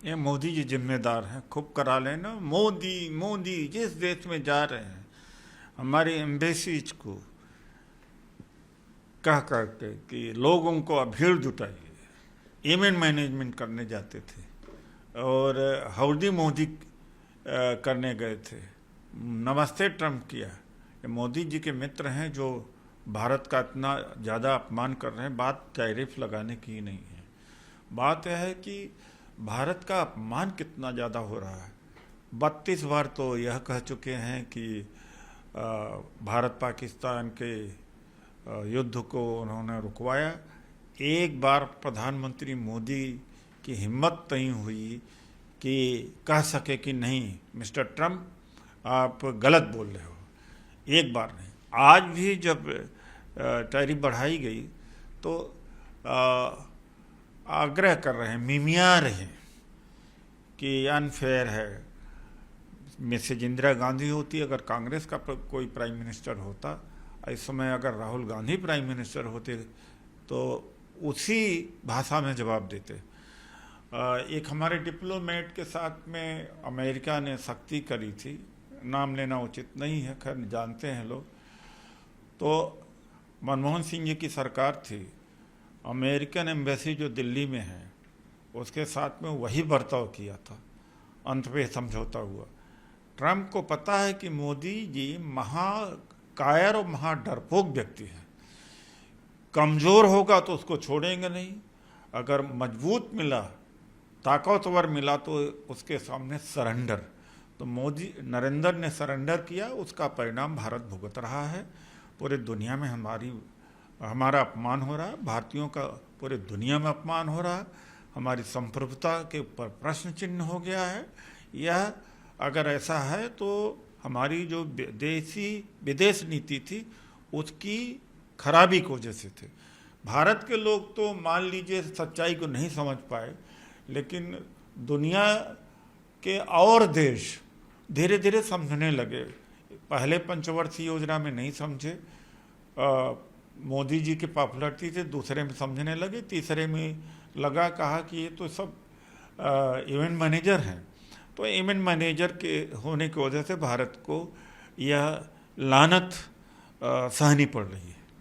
ये मोदी जी जिम्मेदार हैं, खूब करा लेना मोदी मोदी। जिस देश में जा रहे हैं हमारी एम्बेसीज को कह करके कि लोगों को भीड़ जुटाइए। इवेंट मैनेजमेंट करने जाते थे और हाउडी मोदी करने गए थे, नमस्ते ट्रम्प किया। ये मोदी जी के मित्र हैं जो भारत का इतना ज़्यादा अपमान कर रहे हैं। बात टैरिफ लगाने की नहीं है, बात यह है कि भारत का अपमान कितना ज़्यादा हो रहा है। 32 बार तो यह कह चुके हैं कि भारत पाकिस्तान के युद्ध को उन्होंने रुकवाया। एक बार प्रधानमंत्री मोदी की हिम्मत नहीं हुई कि कह सके कि नहीं मिस्टर ट्रम्प आप गलत बोल रहे हो, एक बार नहीं। आज भी जब टैरिफ बढ़ाई गई तो आग्रह कर रहे हैं, मिमिया रहे हैं कि अनफेयर है। मिसेज इंदिरा गांधी होती, अगर कांग्रेस का कोई प्राइम मिनिस्टर होता इस समय, अगर राहुल गांधी प्राइम मिनिस्टर होते तो उसी भाषा में जवाब देते। एक हमारे डिप्लोमेट के साथ में अमेरिका ने सख्ती करी थी, नाम लेना उचित नहीं है, खैर जानते हैं लोग। तो मनमोहन सिंह जी की सरकार थी, अमेरिकन एम्बेसी जो दिल्ली में है उसके साथ में वही बर्ताव किया था, अंत पे समझौता हुआ। ट्रम्प को पता है कि मोदी जी महाकायर और महाडरपोक व्यक्ति है, कमज़ोर होगा तो उसको छोड़ेंगे नहीं, अगर मजबूत मिला ताकतवर मिला तो उसके सामने सरेंडर। तो मोदी नरेंद्र ने सरेंडर किया, उसका परिणाम भारत भुगत रहा है। पूरे दुनिया में हमारा अपमान हो रहा है, भारतीयों का पूरे दुनिया में अपमान हो रहा है, हमारी संप्रभुता के ऊपर प्रश्न चिन्ह हो गया है। यह अगर ऐसा है तो हमारी जो विदेश नीति थी उसकी खराबी की वजह से थे। भारत के लोग तो मान लीजिए सच्चाई को नहीं समझ पाए, लेकिन दुनिया के और देश धीरे धीरे समझने लगे। पहले पंचवर्षीय योजना में नहीं समझे, मोदी जी की पॉपुलरिटी से दूसरे में समझने लगे, तीसरे में लगा कहा कि ये तो सब इवेंट मैनेजर हैं। तो इवेंट मैनेजर के होने की वजह से भारत को यह लानत सहनी पड़ रही है।